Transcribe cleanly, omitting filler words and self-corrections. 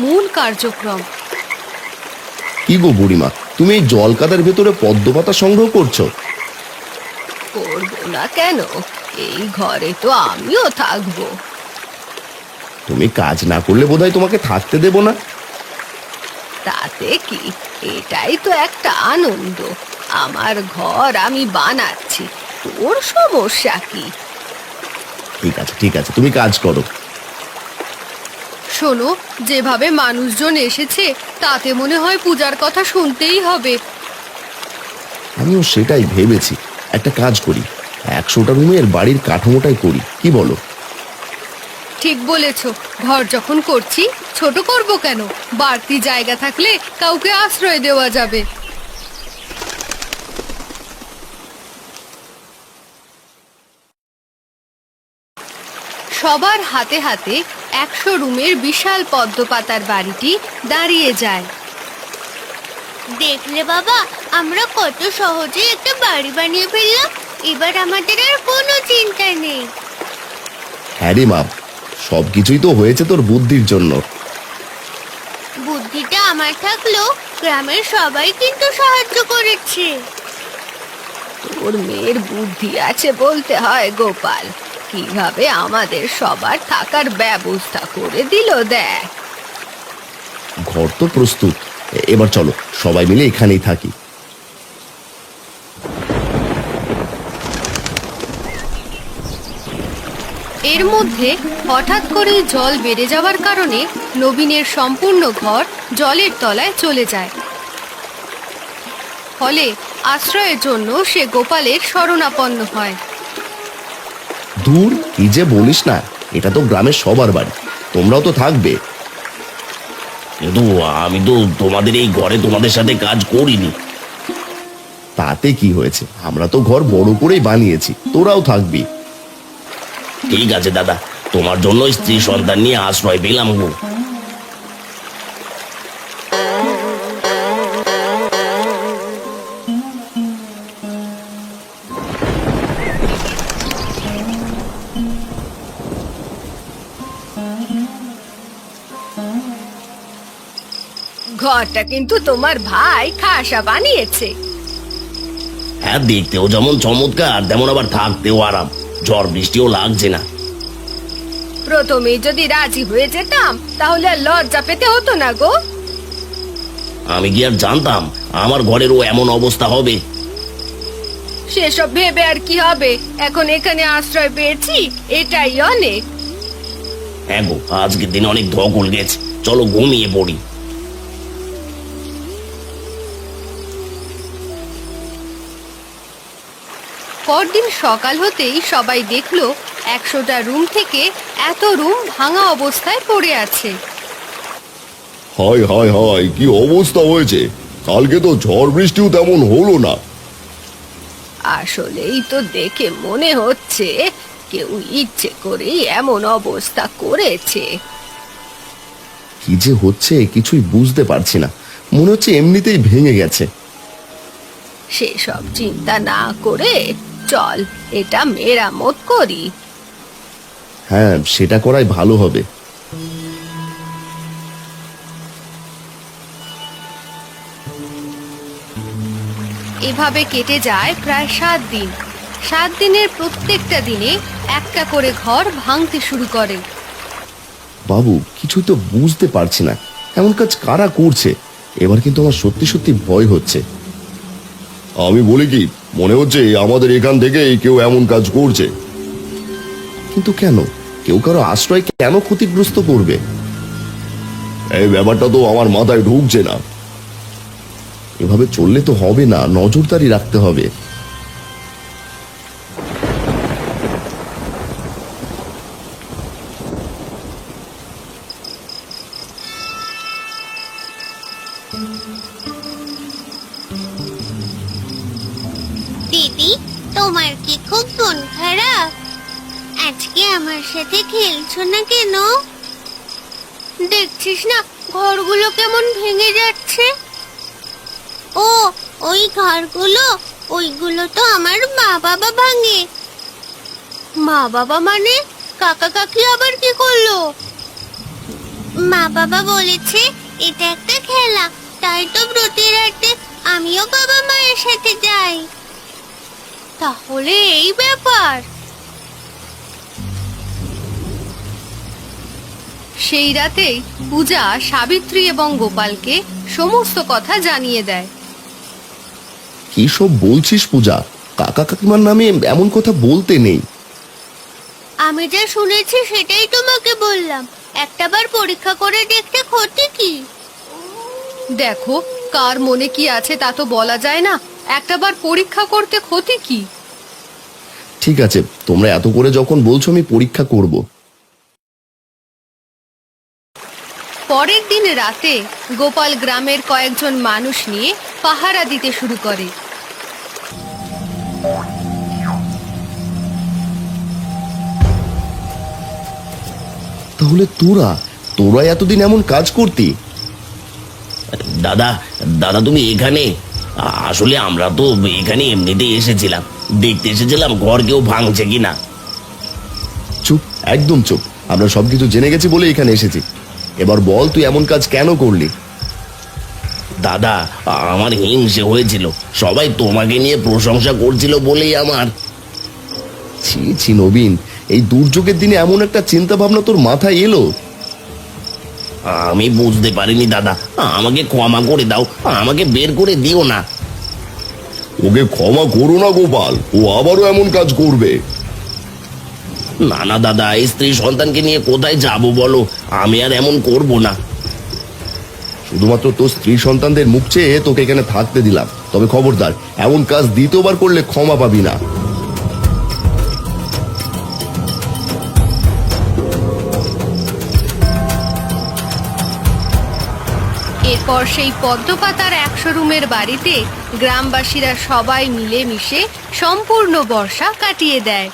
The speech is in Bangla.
মূল কার্যক্রম। কি গো বুড়িমা, তুমি এই জল কাদার ভেতরে পদ্ম পাতা সংগ্রহ করছো? করবো না কেন, এই ঘরে তো আমিও থাকবো। তুমি কাজ না করলে বোধহয় তোমাকে থাকতে দেব না। তাতে কি, এটাই তো একটা আনন্দ। আমার ঘর আমি বানাচ্ছি, তোর সমস্যা কি? ঠিক আছে ঠিক আছে, তুমি কাজ করো। শোনো, যেভাবে মানুষজন এসেছে তাতে মনে হয় পূজার কথা শুনতেই হবে। আমিও সেটাই ভেবেছি। একটা কাজ করি, 100টা রুমের বাড়ির কাঠামোটাই করি, কি বলো? ঠিক বলেছ, ঘর যখন করছি ছোট করব কেন, বাড়তি জায়গা থাকলে কাউকে আশ্রয় দেওয়া যাবে। সবার হাতে হাতে 100 রুমের বিশাল পদ্ম পাতার বাড়িটি দাঁড়িয়ে যায়। দেখলে বাবা, আমরা কত সহজে একটা বাড়ি বানিয়ে ফেললাম। এবার আমাদের আর কোনো চিন্তা নেই। হ্যাঁ রে মা, সবকিছুই তো হয়েছে তোর বুদ্ধির জন্য। বুদ্ধিটা আমার থাকলেও গ্রামের সবাই কিন্তু সাহায্য করেছে। তোর মেয়ের বুদ্ধি আছে বলতে হয় গোপাল, কিভাবে আমাদের সবার থাকার ব্যবস্থা করে দিল দেখ। ঘর তো প্রস্তুত, এবার চলো সবাই মিলে এখানেই থাকি। এর মধ্যে হঠাৎ করে জল বেড়ে যাওয়ার কারণে নবীনের সম্পূর্ণ ঘর জলের তলায় চলে যায়। ফলে আশ্রয়ের জন্য সে গোপালের শরণাপন্ন হয়। দূর, কি যে বলিস না, এটা তো গ্রামের সবার বাড়ি, তোমরাও তো থাকবে। কিন্তু আমি তো তোমাদের এই ঘরে তোমাদের সাথে কাজ করিনি। তাতে কি হয়েছে, আমরা তো ঘর বড় করেই বানিয়েছি, তোরাও থাকবি। ঠিক আছে দাদা, তোমার জন্য স্ত্রী সন্তান নিয়ে আশ্রয় পেলাম গো। ঘরটা কিন্তু তোমার ভাই খাসা বানিয়েছে। হ্যাঁ, দেখতেও যেমন চমৎকার তেমন আবার থাকতেও আরাম, ঝড় বৃষ্টিও লাগছে না। প্রথমেই যদি রাজি হয়ে যেতাম তাহলে আর লজ্জা পেতে হতো না গো। আমি কি আর জানতাম আমার ঘরেরও এমন অবস্থা হবে। সেসব ভেবে আর কি হবে, এখন এখানে আশ্রয় পেয়েছি এটাই অনেক। হ্যাঁ গো, আজকের দিন অনেক ধকল গেছে, চলো ঘুমিয়ে পড়ি। পরদিন সকাল হতেই সবাই দেখলো 100টা রুম থেকে এত রুম ভাঙা অবস্থায় পড়ে আছে। হায় হায় হায়, কি অবস্থা হয়েছে! কালকে তো ঝড় বৃষ্টিও তেমন হলো না। আসলেই তো দেখে মনে হচ্ছে কেউ ইচ্ছে করেই এমন অবস্থা করেছে। কি যে হচ্ছে কিছুই বুঝতে পারছি না, মনে হচ্ছে এমনিতেই ভেঙে গেছে। সেসব চিন্তা না করে চল এটা মেরামত করি। হ্যাঁ, সেটা করাই ভালো হবে। এভাবে কেটে যায় প্রায় 7 দিন। 7 দিনের প্রত্যেকটা দিনে একটা করে ঘর ভাঙতে শুরু করে। বাবু, কিছুই তো বুঝতে পারছি না, এমন কাজ কারা করছে। এবার কিন্তু আমার সত্যি সত্যি ভয় হচ্ছে। আমি বলি কি, মনে হচ্ছে আমাদের এখান থেকে কেউ এমন কাজ করছে। কিন্তু কেন, কেউ কারো আশ্রয় কেন ক্ষতিগ্রস্ত করবে? এই ব্যাপারটা তো আমার মাথায় ঢুকছে না। এভাবে চললে তো হবে না, নজরদারি রাখতে হবে। দিদি, তোমার কি খুব মন খারাপ? আজকে আমার সাথে খেলছো না কেন? দেখছিস না ঘরগুলো কেমন ভেঙে যাচ্ছে। ও, ওই ঘরগুলো, ওইগুলো তো আমার মা বাবা ভাঙে। মা বাবা মানে কাকা কাকি আবার কি করলো? মা বাবা বলেছে এটা একটা খেলা, তাই তো প্রতি রাতে আমিও বাবা মায়ের সাথে যাই। তাহলে এই ব্যাপার। সেই রাতেই পূজা সাবিত্রী এবং গোপালকে সমস্ত কথা জানিয়ে দেয়। কি সব বলছিস পূজা? কাকা কাকিমার নামে এমন কথা বলতে নেই। আমি যা শুনেছি সেটাই তোমাকে বললাম, একটাবার পরীক্ষা করে দেখতে ক্ষতি কি? দেখো, কার মনে কি আছে তা তো বলা যায় না, একটাবার পরীক্ষা করতে ক্ষতি কি? ঠিক আছে, তোমরা এত করে যখন বলছো আমি পরীক্ষা করব। পরের দিন রাতে গোপাল গ্রামের কয়েকজন মানুষ নিয়ে পাহারা দিতে শুরু করে। তাহলে তোরা এতদিন এমন কাজ করতি? দাদা দাদা তুমি এখানে? আসলে আমরা তো এখানে এমনিতে এসেছিলাম, দেখতে এসেছিলাম ঘর কেউ ভাঙছে কিনা। চুপ, একদম চুপ। আমরা সবকিছু জেনে গেছি বলে এখানে এসেছি। এবার বল, তুই এমন কাজ কেন করলি? দাদা আমার হিংসে হয়েছিল, সবাই তোমাকে নিয়ে প্রশংসা করছিল বলেই আমার। ছি ছি নবীন, এই দুর্যোগের দিনে এমন একটা চিন্তা ভাবনা তোর মাথায় এলো? আমি বুঝতে পারিনি দাদা, আমাকে ক্ষমা করে দাও, আমাকে বের করে দিও না। ওকে ক্ষমা করো না গোপাল, ও আবারও এমন কাজ করবে। না না দাদা, এই স্ত্রী সন্তানকে নিয়ে কোথায় যাব বলো, আমি আর এমন করব না। শুধুমাত্র তোর স্ত্রী সন্তানদের মুখ চেয়ে তোকে এখানে থাকতে দিলাম, তবে খবরদার এমন কাজ দ্বিতীয়বার করলে ক্ষমা পাবি না। এরপর সেই পদ্মপাতার 100 রুমের বাড়িতে গ্রামবাসীরা সবাই মিলেমিশে সম্পূর্ণ বর্ষা কাটিয়ে দেয়।